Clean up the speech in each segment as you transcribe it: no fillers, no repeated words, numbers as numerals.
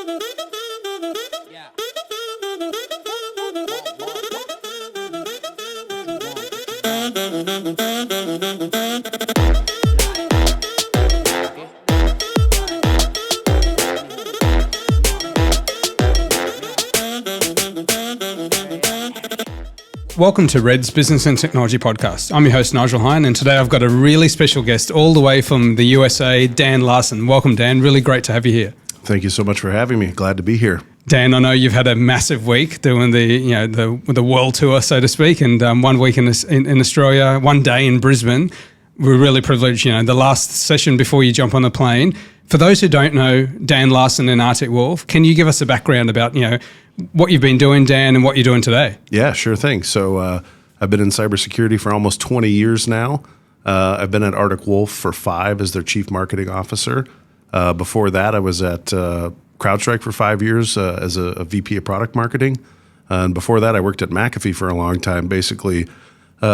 Welcome to Red's Business and Technology Podcast. I'm your host, Nigel Heyn, and today I've got a really special guest all the way from the USA, Dan Larson. Welcome, Dan. Really great to have you here. Thank you so much for having me. Glad to be here. Dan, I know you've had a massive week doing the world tour, so to speak, and 1 week in Australia, 1 day in Brisbane. We're really privileged, the last session before you jump on the plane. For those who don't know Dan Larson and Arctic Wolf, can you give us a background about, what you've been doing, Dan, and what you're doing today? Yeah, sure thing. So I've been in cybersecurity for almost 20 years now. I've been at Arctic Wolf for 5 as their chief marketing officer. Before that, I was at CrowdStrike for 5 years as a VP of product marketing. And before that, I worked at McAfee for a long time, basically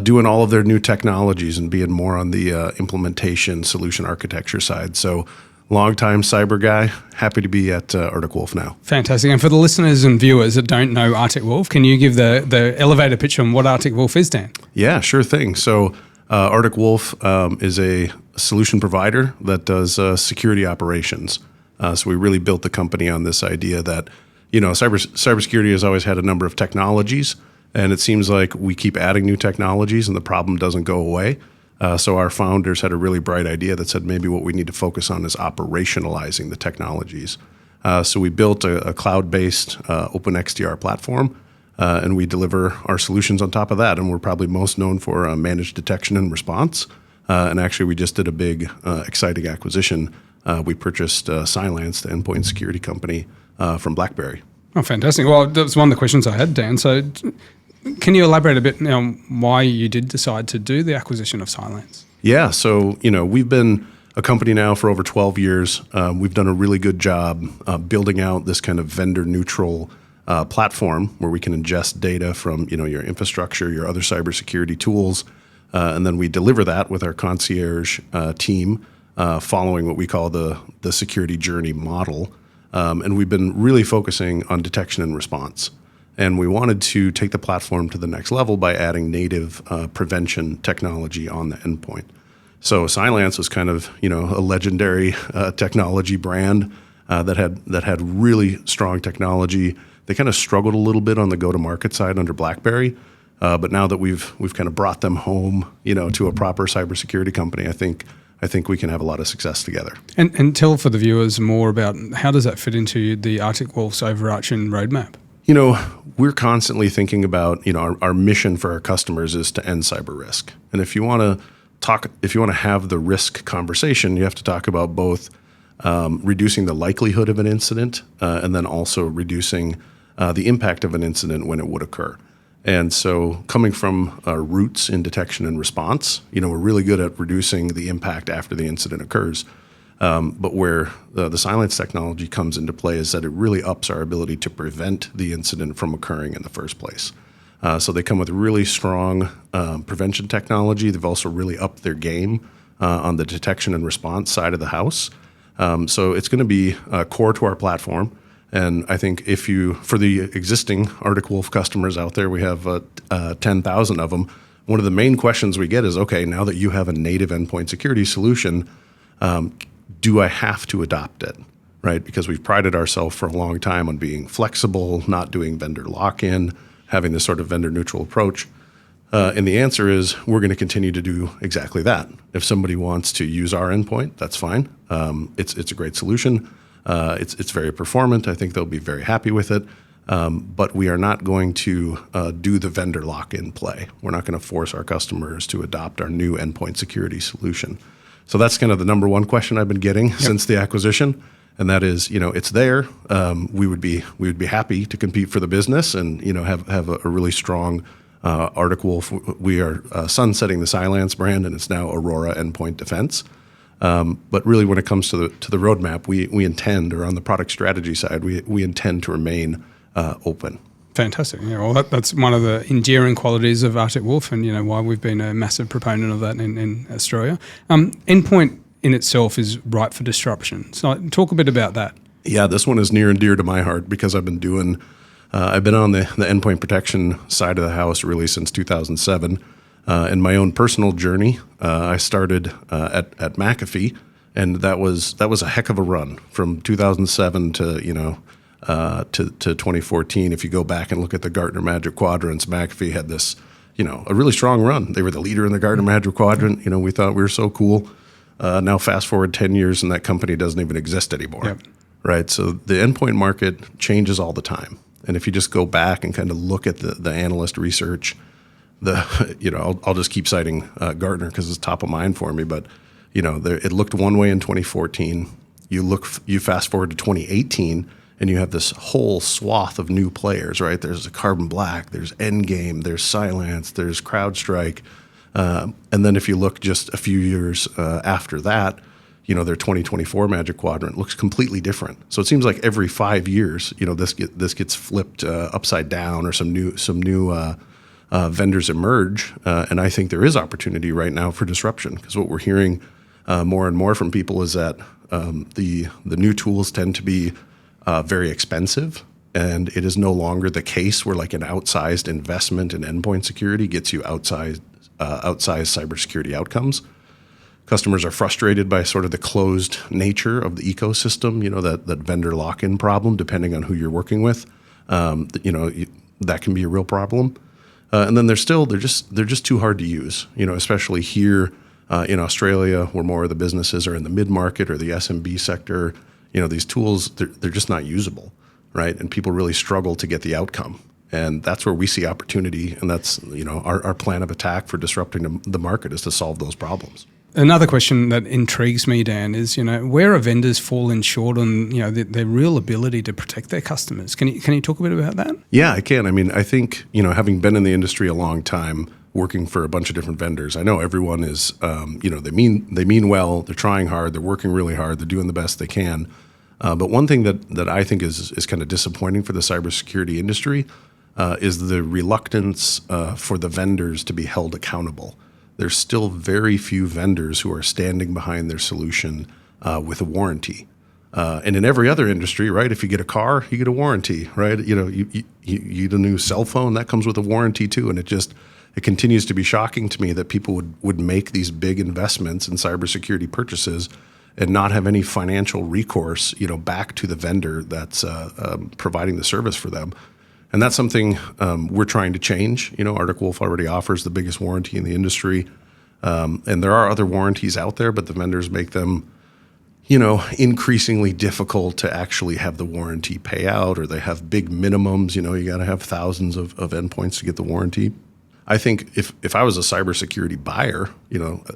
doing all of their new technologies and being more on the implementation solution architecture side. So long-time cyber guy, happy to be at Arctic Wolf now. Fantastic. And for the listeners and viewers that don't know Arctic Wolf, can you give the elevator pitch on what Arctic Wolf is, Dan? Yeah, sure thing. So Arctic Wolf is a solution provider that does security operations. So we really built the company on this idea that, cybersecurity has always had a number of technologies, and it seems like we keep adding new technologies and the problem doesn't go away. So our founders had a really bright idea that said maybe what we need to focus on is operationalizing the technologies. So we built a cloud-based open XDR platform, and we deliver our solutions on top of that. And we're probably most known for managed detection and response. And actually, we just did a big, exciting acquisition. We purchased Cylance, the endpoint security company, from BlackBerry. Oh, fantastic. Well, that was one of the questions I had, Dan. So can you elaborate a bit on why you did decide to do the acquisition of Cylance? Yeah, so we've been a company now for over 12 years. We've done a really good job building out this kind of vendor-neutral platform where we can ingest data from your infrastructure, your other cybersecurity tools, and then we deliver that with our concierge team, following what we call the security journey model. And we've been really focusing on detection and response. And we wanted to take the platform to the next level by adding native prevention technology on the endpoint. So Cylance was kind of a legendary technology brand that had really strong technology. They kind of struggled a little bit on the go-to-market side under BlackBerry, but now that we've kind of brought them home, to a proper cybersecurity company, I think we can have a lot of success together. And tell for the viewers more about how does that fit into the Arctic Wolf's overarching roadmap? We're constantly thinking about, our mission for our customers is to end cyber risk. And if you want to have the risk conversation, you have to talk about both reducing the likelihood of an incident and then also reducing the impact of an incident when it would occur. And so coming from our roots in detection and response, we're really good at reducing the impact after the incident occurs. But where the Cylance technology comes into play is that it really ups our ability to prevent the incident from occurring in the first place. So they come with really strong prevention technology. They've also really upped their game on the detection and response side of the house. So it's going to be core to our platform. And I think for the existing Arctic Wolf customers out there, we have 10,000 of them. One of the main questions we get is, okay, now that you have a native endpoint security solution, do I have to adopt it, right? Because we've prided ourselves for a long time on being flexible, not doing vendor lock-in, having this sort of vendor-neutral approach. And the answer is we're going to continue to do exactly that. If somebody wants to use our endpoint, that's fine. It's a great solution. It's very performant. I think they'll be very happy with it. But we are not going to do the vendor lock-in play. We're not going to force our customers to adopt our new endpoint security solution. So that's kind of the number one question I've been getting since the acquisition, and that is, it's there. We would be happy to compete for the business and have a really strong Arctic Wolf. We are sunsetting the Cylance brand, and it's now Aurora Endpoint Defense. But really, when it comes to the roadmap, we intend, or on the product strategy side, we intend to remain open. Fantastic. Yeah, well, that's one of the endearing qualities of Arctic Wolf, and why we've been a massive proponent of that in Australia. Endpoint in itself is ripe for disruption. So talk a bit about that. Yeah, this one is near and dear to my heart because I've been on the endpoint protection side of the house really since 2007. In my own personal journey, I started at McAfee, and that was a heck of a run from 2007 to 2014. If you go back and look at the Gartner Magic Quadrants, McAfee had this a really strong run. They were the leader in the Gartner Magic Quadrant. We thought we were so cool. Now fast forward 10 years, and that company doesn't even exist anymore. Yep. Right. So the endpoint market changes all the time. And if you just go back and kind of look at the analyst research, I'll just keep citing Gartner because it's top of mind for me. But it looked one way in 2014. You fast forward to 2018, and you have this whole swath of new players. Right. There's Carbon Black, there's Endgame, there's Cylance, there's CrowdStrike, and then if you look just a few years after that, their 2024 Magic Quadrant looks completely different. So it seems like every 5 years, this gets flipped upside down, or some new vendors emerge. And I think there is opportunity right now for disruption, because what we're hearing more and more from people is that the new tools tend to be very expensive, and it is no longer the case where like an outsized investment in endpoint security gets you outsized cybersecurity outcomes. Customers are frustrated by sort of the closed nature of the ecosystem, that vendor lock-in problem, depending on who you're working with. That can be a real problem. And then they're just too hard to use, especially here in Australia, where more of the businesses are in the mid-market or the SMB sector. These tools, they're just not usable, right? And people really struggle to get the outcome. And that's where we see opportunity. And that's, our plan of attack for disrupting the market is to solve those problems. Another question that intrigues me, Dan, is where are vendors falling short on their real ability to protect their customers? Can you talk a bit about that? Yeah, I can. I mean, I think having been in the industry a long time, working for a bunch of different vendors, I know everyone is they mean well, they're trying hard, they're working really hard, they're doing the best they can. But one thing that I think is kind of disappointing for the cybersecurity industry is the reluctance for the vendors to be held accountable. There's still very few vendors who are standing behind their solution with a warranty. And in every other industry, right, if you get a car, you get a warranty, right? You get a new cell phone, that comes with a warranty too. And it continues to be shocking to me that people would make these big investments in cybersecurity purchases and not have any financial recourse, back to the vendor that's providing the service for them. And that's something we're trying to change. Arctic Wolf already offers the biggest warranty in the industry. And there are other warranties out there, but the vendors make them, increasingly difficult to actually have the warranty pay out, or they have big minimums. You got to have thousands of endpoints to get the warranty. I think if I was a cybersecurity buyer,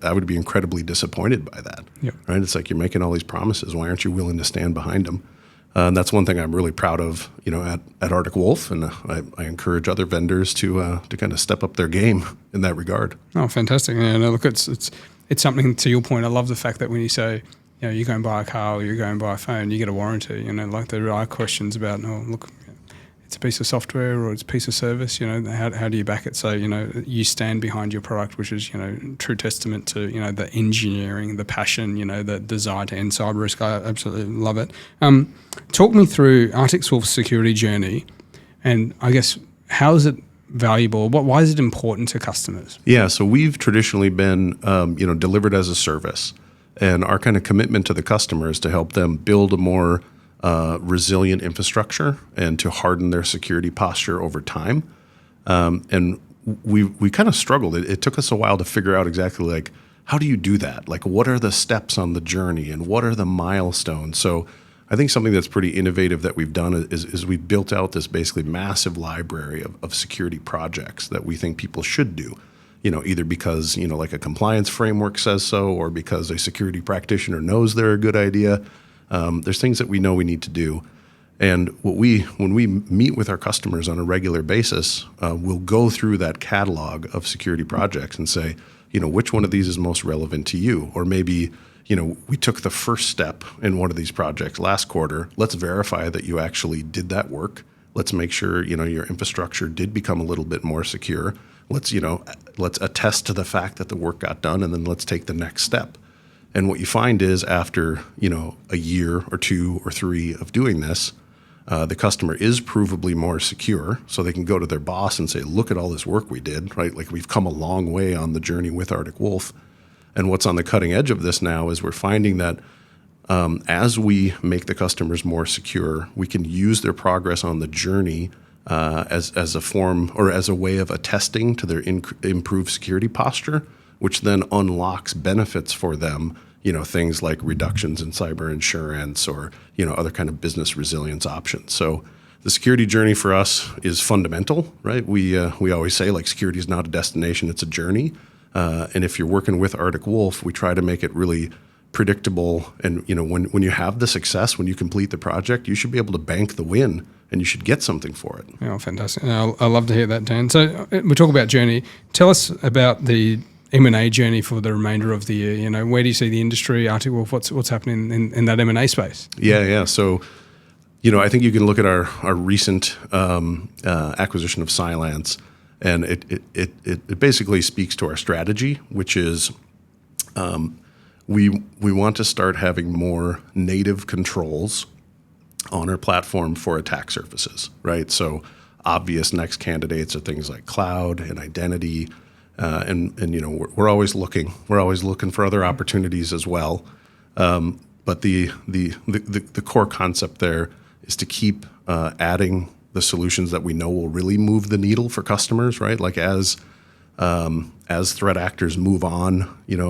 I would be incredibly disappointed by that. Yep. Right? It's like, you're making all these promises. Why aren't you willing to stand behind them? And that's one thing I'm really proud of, at Arctic Wolf, and I encourage other vendors to kind of step up their game in that regard. Oh, fantastic! Yeah, no, look, it's something, to your point. I love the fact that when you say, you go and buy a car or you go and buy a phone, you get a warranty. Like there are questions about, look, it's a piece of software or it's a piece of service. How do you back it? So you stand behind your product, which is true testament to the engineering, the passion, the desire to end cyber risk. I absolutely love it. Talk me through Arctic Wolf's security journey, and I guess how is it valuable? Why is it important to customers? Yeah, so we've traditionally been delivered as a service, and our kind of commitment to the customer is to help them build a more resilient infrastructure and to harden their security posture over time. And we kind of struggled. It took us a while to figure out exactly like, how do you do that? Like, what are the steps on the journey and what are the milestones? So I think something that's pretty innovative that we've done is we've built out this basically massive library of security projects that we think people should do. Either because, like a compliance framework says so, or because a security practitioner knows they're a good idea. There's things that we know we need to do. And when we meet with our customers on a regular basis, we'll go through that catalog of security projects and say, which one of these is most relevant to you? Or maybe, we took the first step in one of these projects last quarter. Let's verify that you actually did that work. Let's make sure, your infrastructure did become a little bit more secure. Let's attest to the fact that the work got done, and then let's take the next step. And what you find is after, a year or 2 or 3 of doing this, the customer is provably more secure, so they can go to their boss and say, look at all this work we did, right? Like, we've come a long way on the journey with Arctic Wolf. And what's on the cutting edge of this now is we're finding that as we make the customers more secure, we can use their progress on the journey as a form or as a way of attesting to their improved security posture, which then unlocks benefits for them, things like reductions in cyber insurance or, other kind of business resilience options. So the security journey for us is fundamental, right? We always say, like, security is not a destination, it's a journey. And if you're working with Arctic Wolf, we try to make it really predictable. And, when you have the success, when you complete the project, you should be able to bank the win and you should get something for it. Oh, fantastic. I love to hear that, Dan. So we talk about journey. Tell us about the M&A journey for the remainder of the year. Where do you see the industry, Arctic Wolf, what's happening in that M&A space? Yeah. So, I think you can look at our recent acquisition of Cylance, and it basically speaks to our strategy, which is we want to start having more native controls on our platform for attack surfaces, right? So obvious next candidates are things like cloud and identity, and we're always looking for other opportunities as well. But the core concept there is to keep adding the solutions that we know will really move the needle for customers, right? Like as threat actors move on,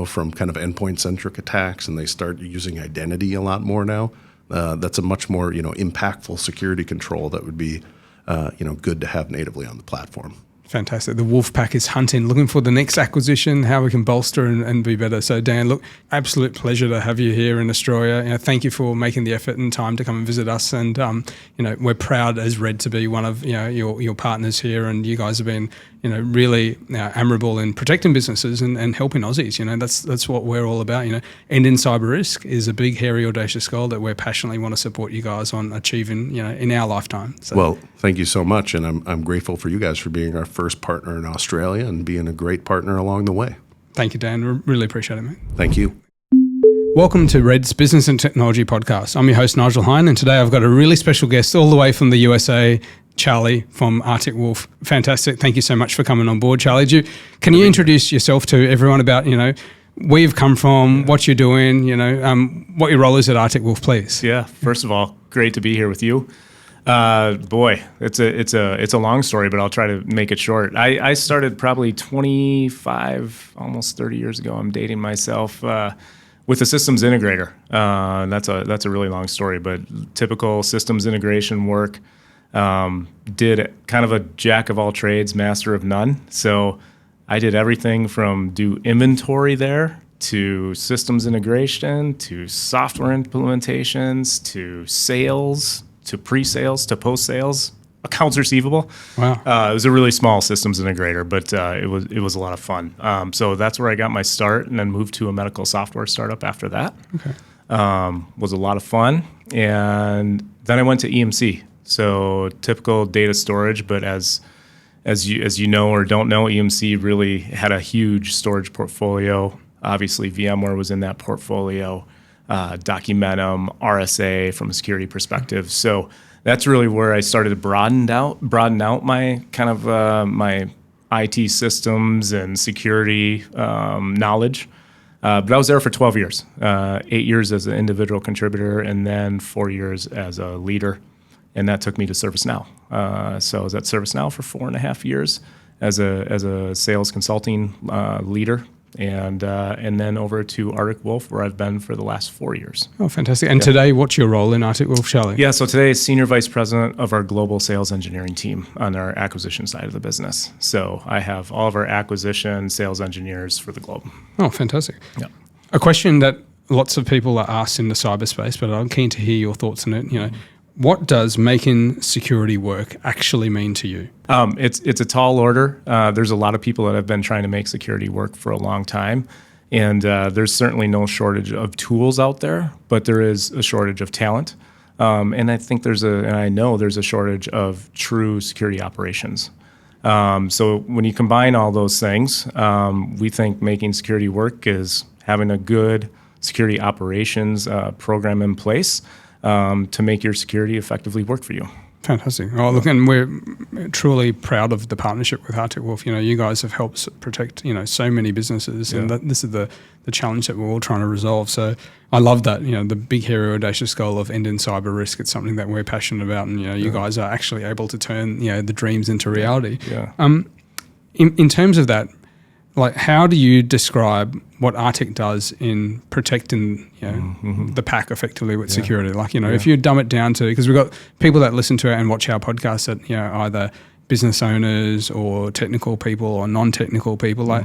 from kind of endpoint centric attacks and they start using identity a lot more now, that's a much more, impactful security control that would be, good to have natively on the platform. Fantastic. The Wolf Pack is hunting, looking for the next acquisition, how we can bolster and be better. So, Dan, look, absolute pleasure to have you here in Australia. Thank you for making the effort and time to come and visit us. And, we're proud as Red to be one of your partners here. And you guys have been, really admirable in protecting businesses and helping Aussies. That's what we're all about. Ending cyber risk is a big, hairy, audacious goal that we're passionately want to support you guys on achieving, in our lifetime. So. Well, thank you so much. And I'm grateful for you guys for being our first partner in Australia and being a great partner along the way. Thank you, Dan. Really appreciate it, mate. Thank you. Welcome to Red's Business and Technology Podcast. I'm your host, Nigel Heyn, and today I've got a really special guest all the way from the USA, Charlie from Arctic Wolf. Fantastic. Thank you so much for coming on board, Charlie. Can you introduce yourself to everyone about, where you've come from, what you're doing, what your role is at Arctic Wolf, please? Yeah. First of all, great to be here with you. Boy, it's a long story, but I'll try to make it short. I started probably 25, almost 30 years ago. I'm dating myself, with a systems integrator. That's a really long story, but typical systems integration work. Did kind of a jack of all trades, master of none. So I did everything from do inventory there to systems integration, to software implementations, to sales, to pre-sales, to post-sales, accounts receivable. Wow. It was a really small systems integrator, but it was a lot of fun. So that's where I got my start, and then moved to a medical software startup after that. Okay. Was a lot of fun. And then I went to EMC. So typical data storage, but as you know or don't know, EMC really had a huge storage portfolio. Obviously, VMware was in that portfolio, Documentum, RSA from a security perspective. So that's really where I started to broaden out my kind of my IT systems and security knowledge. But I was there for 12 years, 8 years as an individual contributor, and then 4 years as a leader. And that took me to ServiceNow. So I was at ServiceNow for 4.5 years as a sales consulting leader, and then over to Arctic Wolf, where I've been for the last 4 years. Oh, fantastic. And today, what's your role in Arctic Wolf, Charlie? Yeah, so today is Senior Vice President of our global sales engineering team on our acquisition side of the business. So I have all of our acquisition sales engineers for the globe. Oh, fantastic. Yeah. A question that lots of people are asked in the cyberspace, but I'm keen to hear your thoughts on it. What does making security work actually mean to you? It's a tall order. There's a lot of people that have been trying to make security work for a long time, and there's certainly no shortage of tools out there, but there is a shortage of talent, and I think I know there's a shortage of true security operations. So when you combine all those things, we think making security work is having a good security operations program in place to make your security effectively work for you. Fantastic. Oh, look, and we're truly proud of the partnership with Arctic Wolf. You guys have helped protect, so many businesses, and this is the challenge that we're all trying to resolve. So I love that, the big, hairy, audacious goal of ending cyber risk. It's something that we're passionate about, and, you guys are actually able to turn, the dreams into reality. Yeah. In terms of that, like, how do you describe what Arctic does in protecting, the pack effectively with security? Like, if you dumb it down to, because we've got people that listen to it and watch our podcast that, either business owners or technical people or non-technical people, like,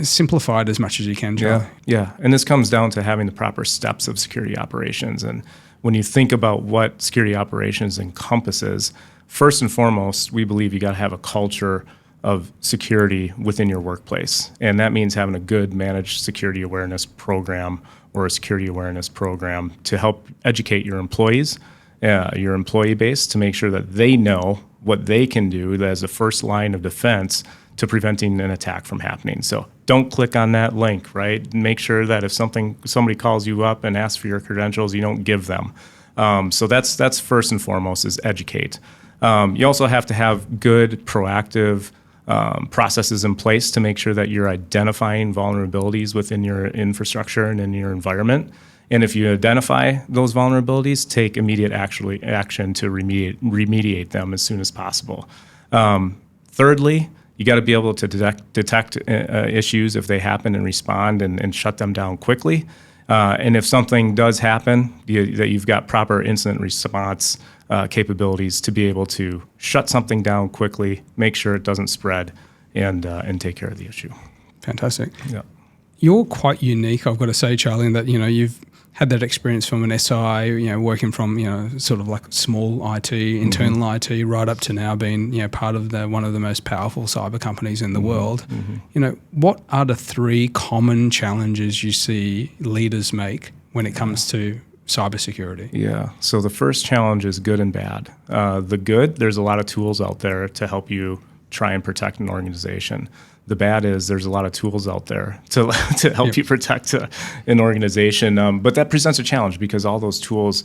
simplify it as much as you can, Charlie. Yeah. And this comes down to having the proper steps of security operations. And when you think about what security operations encompasses, first and foremost, we believe you got to have a culture of security within your workplace. And that means having a good managed security awareness program or a security awareness program to help educate your employees, your employee base, to make sure that they know what they can do as a first line of defense to preventing an attack from happening. So don't click on that link, right? Make sure that if somebody calls you up and asks for your credentials, you don't give them. So that's first and foremost, is educate. You also have to have good proactive processes in place to make sure that you're identifying vulnerabilities within your infrastructure and in your environment. And if you identify those vulnerabilities, take immediate action to remediate them as soon as possible. Thirdly, you got to be able to detect issues if they happen and respond and shut them down quickly. And if something does happen, that you've got proper incident response capabilities to be able to shut something down quickly, make sure it doesn't spread, and take care of the issue. Fantastic. Yeah. You're quite unique, I've got to say, Charlie, in that, you've had that experience from an SI, working from, sort of like small IT, internal IT, right up to now being, part of one of the most powerful cyber companies in the world. What are the 3 common challenges you see leaders make when it comes to cybersecurity? Yeah. So the first challenge is good and bad. The good, there's a lot of tools out there to help you try and protect an organization. The bad is there's a lot of tools out there to help you protect an organization. But that presents a challenge because all those tools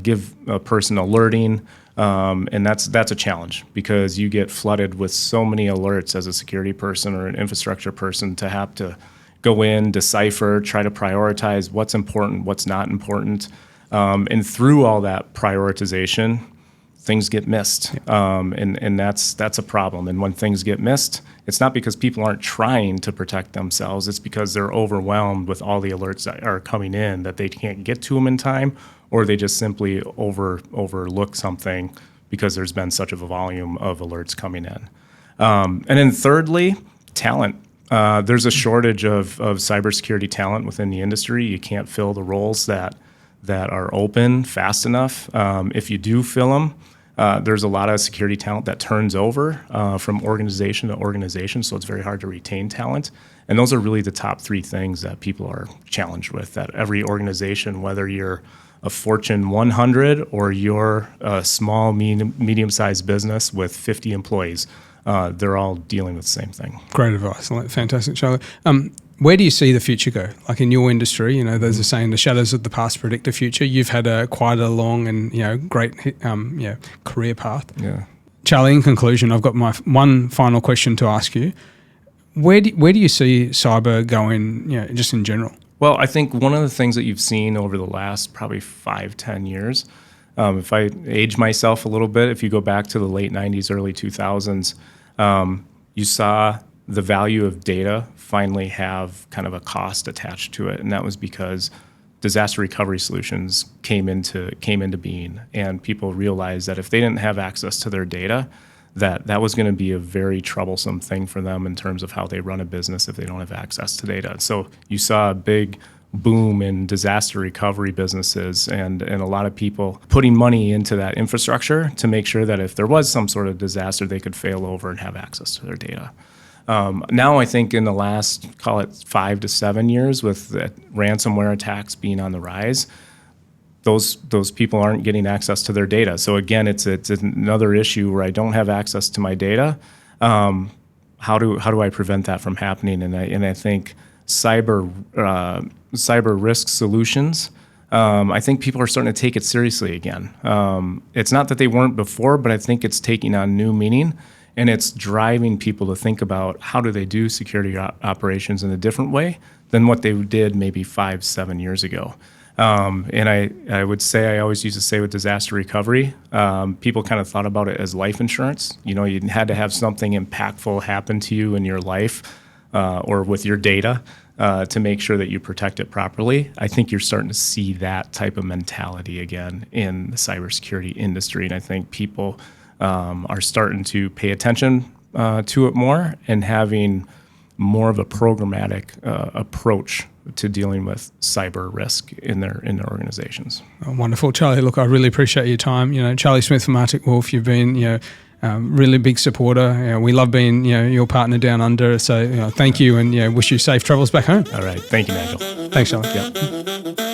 give a person alerting, and that's a challenge because you get flooded with so many alerts as a security person or an infrastructure person to have to go in, decipher, try to prioritize what's important, what's not important. And through all that prioritization, things get missed. And that's a problem. And when things get missed, it's not because people aren't trying to protect themselves. It's because they're overwhelmed with all the alerts that are coming in that they can't get to them in time, or they just simply overlook something because there's been such a volume of alerts coming in. And then thirdly, talent. There's a shortage of cybersecurity talent within the industry. You can't fill the roles that are open fast enough. If you do fill them, there's a lot of security talent that turns over from organization to organization, so it's very hard to retain talent. And those are really the top 3 things that people are challenged with, that every organization, whether you're a Fortune 100 or you're a small, medium-sized business with 50 employees, they're all dealing with the same thing. Great advice. Fantastic, Charlie. Where do you see the future go? Like in your industry, there's a saying, the shadows of the past predict the future. You've had quite a long and, great, career path. Yeah. Charlie, in conclusion, I've got my one final question to ask you. Where do you see cyber going, just in general? Well, I think one of the things that you've seen over the last probably 5-10 years, if I age myself a little bit, if you go back to the late 90s, early 2000s, you saw the value of data finally have kind of a cost attached to it. And that was because disaster recovery solutions came into being, and people realized that if they didn't have access to their data, that was going to be a very troublesome thing for them in terms of how they run a business if they don't have access to data. So you saw a big boom in disaster recovery businesses and a lot of people putting money into that infrastructure to make sure that if there was some sort of disaster, they could fail over and have access to their data. Now I think in the last, call it 5 to 7 years, with the ransomware attacks being on the rise, those people aren't getting access to their data. So again, it's another issue where I don't have access to my data. How do I prevent that from happening? And I think cyber risk solutions, I think people are starting to take it seriously again. It's not that they weren't before, but I think it's taking on new meaning, and it's driving people to think about how do they do security operations in a different way than what they did maybe 5-7 years ago. And I would say, I always used to say with disaster recovery, people kind of thought about it as life insurance. You know, you had to have something impactful happen to you in your life or with your data to make sure that you protect it properly. I think you're starting to see that type of mentality again in the cybersecurity industry. And I think people are starting to pay attention to it more and having more of a programmatic approach to dealing with cyber risk in their organizations. Oh, wonderful, Charlie. Look, I really appreciate your time. You know, Charlie Smith from Arctic Wolf, you've been, really big supporter. We love being, your partner down under. So, thank you, and wish you safe travels back home. All right, thank you, Nigel. Thanks, Charlie. Yeah.